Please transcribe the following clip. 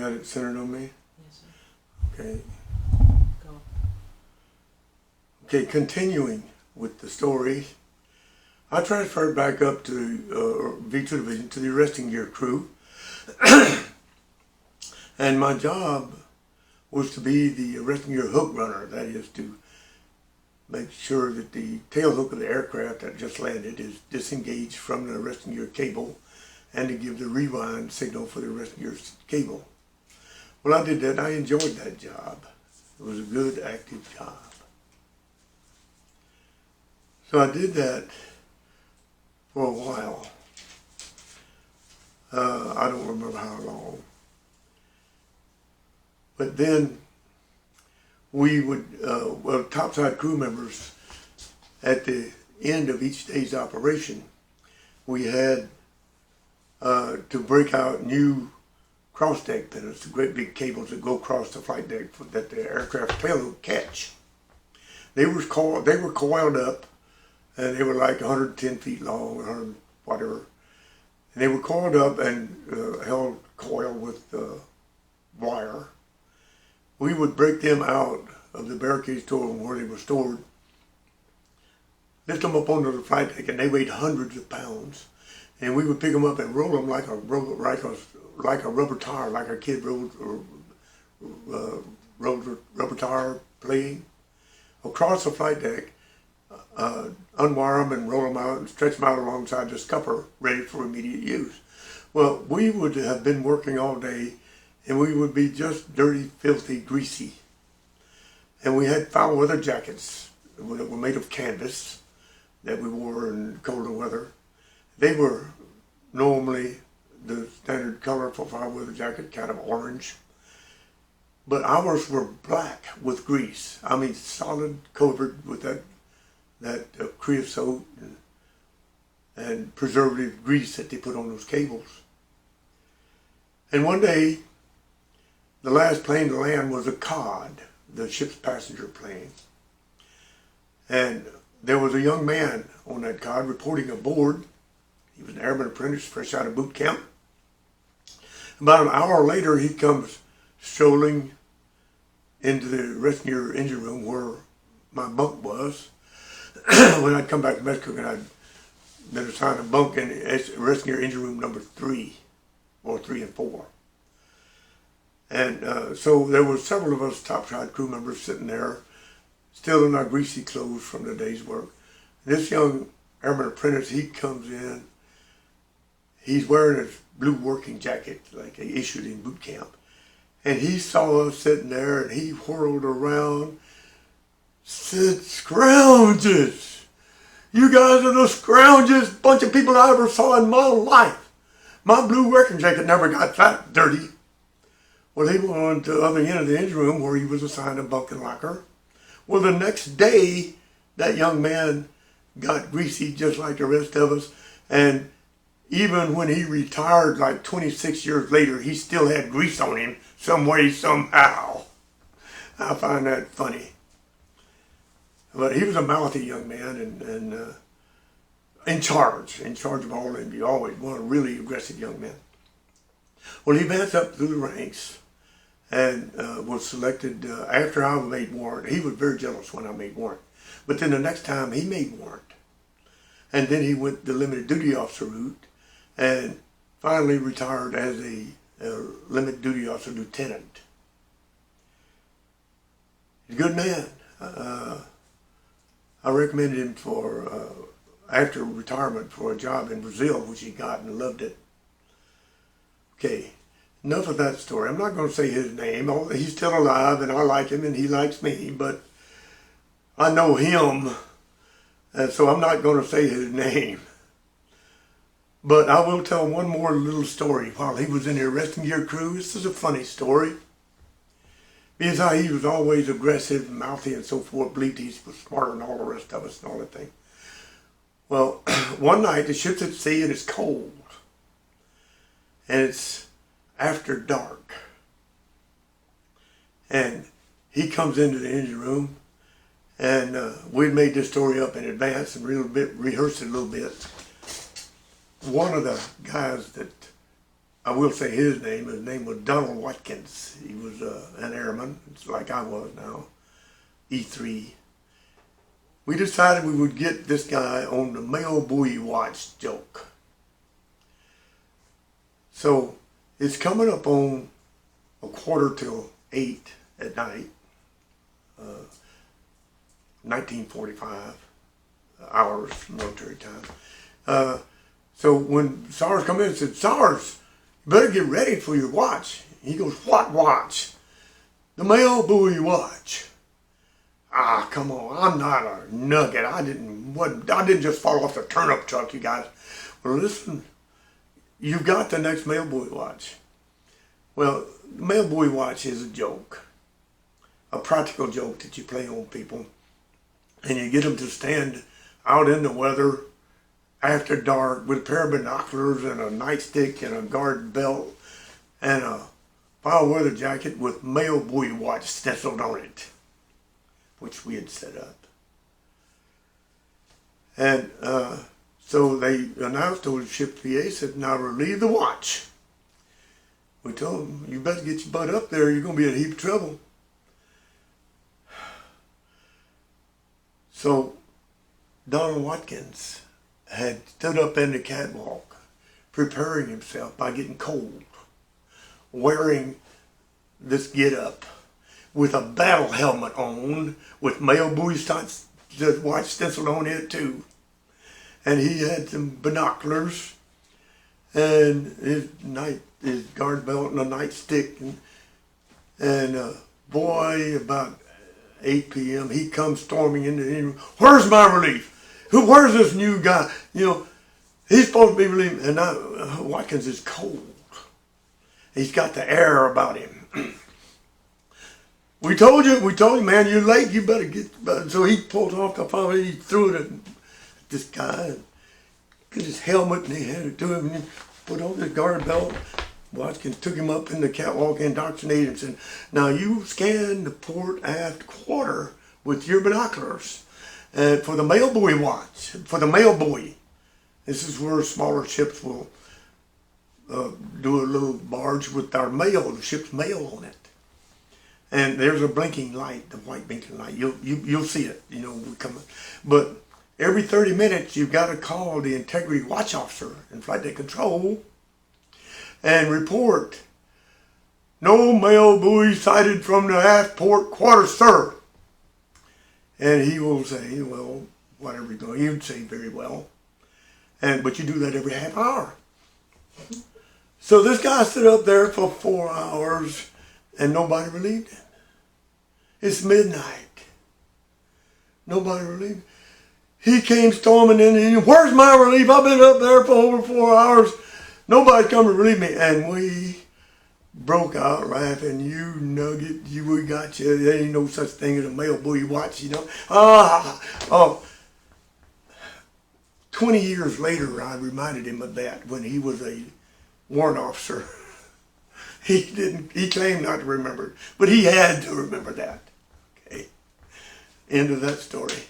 got it centered on me? Yes, sir. Okay. Go. Okay, continuing with the story. I transferred back up to V2 Division to the arresting gear crew. And my job was to be the arresting gear hook runner. That is to make sure that the tail hook of the aircraft that just landed is disengaged from the arresting gear cable and to give the rewind signal for the arresting gear cable. Well, I did that. I enjoyed that job. It was a good, active job. So I did that for a while. I don't remember how long. But then we would, topside crew members, at the end of each day's operation, we had to break out new cross-deck pennants, the great big cables that go across the flight deck that the aircraft tail would catch. They were coiled up, and they were like 110 feet long, 100 whatever. And they were coiled up and held coiled with wire. We would break them out of the barricade store where they were stored, lift them up onto the flight deck, and they weighed hundreds of pounds. And we would pick them up and roll them like a rubber tire, like a kid rolled rubber tire playing across the flight deck. Unwire them and roll them out and stretch them out alongside the scupper, ready for immediate use. Well, we would have been working all day, and we would be just dirty, filthy, greasy. And we had foul weather jackets that were made of canvas that we wore in colder weather. They were normally the standard color for foul weather jacket, kind of orange. But ours were black with grease. I mean, solid, covered with that creosote and preservative grease that they put on those cables. And one day, the last plane to land was a COD, the ship's passenger plane. And there was a young man on that COD reporting aboard. He was an airman apprentice, fresh out of boot camp. About an hour later, he comes strolling into the arresting gear engine room where my bunk was. When I'd come back to mess cook, and I'd been assigned a bunk in arresting gear engine room number 3, or 3 and 4. And so there were several of us topside crew members sitting there, still in our greasy clothes from the day's work. This young airman apprentice, he comes in. He's wearing his blue working jacket like they issued in boot camp. And he saw us sitting there, and he whirled around, said, "Scrounges! You guys are the scroungiest bunch of people I ever saw in my life. My blue working jacket never got that dirty." Well, he went on to the other end of the engine room where he was assigned a bunk and locker. Well, the next day, that young man got greasy just like the rest of us. And even when he retired like 26 years later, he still had grease on him some way, somehow. I find that funny. But he was a mouthy young man and in charge of all of them. You always want a really aggressive young man. Well, he advanced up through the ranks and was selected after I made warrant. He was very jealous when I made warrant. But then the next time he made warrant. And then he went the limited duty officer route and finally retired as a limited duty officer lieutenant. He's a good man. I recommended him for, after retirement, for a job in Brazil, which he got and loved it. Okay, enough of that story. I'm not going to say his name. He's still alive, and I like him, and he likes me, but I know him, and so I'm not going to say his name. But I will tell one more little story. While he was in the arresting gear crew, this is a funny story. Because how he was always aggressive, mouthy, and so forth, believed he was smarter than all the rest of us and all that thing. Well, one night the ship's at sea and it's cold. And it's after dark. And he comes into the engine room, and we'd made this story up in advance and rehearsed it a little bit. One of the guys that I will say his name. His name was Donald Watkins. He was an airman, like I was now, E3. We decided we would get this guy on the male buoy watch joke. So it's coming up on 7:45 at night, 1945 hours military time. So when SARS come in and said, "SARS, you better get ready for your watch." He goes, "What watch?" "The male buoy watch." Ah, come on! I'm not a nugget. I didn't just fall off the turnip truck, you guys. Well, listen, you've got the next male buoy watch. Well, the male buoy watch is a joke, a practical joke that you play on people, and you get them to stand out in the weather after dark with a pair of binoculars and a nightstick and a guard belt and a foul weather jacket with male buoy watch stenciled on it, which we had set up. And so they announced to the ship PA, said, "Now relieve the watch." We told them, "You better get your butt up there, you're going to be in a heap of trouble." So Donald Watkins had stood up in the catwalk, preparing himself by getting cold, wearing this get-up, with a battle helmet on, with male buoy watch stenciled on it too. And he had some binoculars, and his guard belt and a nightstick, and boy, about 8 p.m. he comes storming into the room. "Where's my relief? Where's this new guy? You know, he's supposed to be relieved." And now Watkins is cold. He's got the air about him. We told you, man, you're late, you better get. So he pulled off the phone, he threw it at this guy, and got his helmet, and he handed it to him, and he put on his guard belt. Watkins took him up in the catwalk, indoctrinated him, and said, "Now you scan the port aft quarter with your binoculars for the male buoy watch, for the male buoy." This is where smaller ships will do a little barge with our mail, the ship's mail on it. And there's a blinking light, the white blinking light. You'll see it, you know, we come. But every 30 minutes, you've got to call the integrity watch officer in flight deck control and report, "No male buoy sighted from the aft port quarter, sir." And he will say, well, whatever you're going, you'd say very well. But you do that every half hour. So this guy stood up there for 4 hours, and nobody relieved him. It's midnight. Nobody relieved him. He came storming in, and "Where's my relief? I've been up there for over 4 hours. Nobody's come to relieve me." And we broke out laughing. "You nugget, we got you. There ain't no such thing as a male buoy watch, you know." 20 years later, I reminded him of that when he was a warrant officer. He claimed not to remember it, but he had to remember that. Okay. End of that story.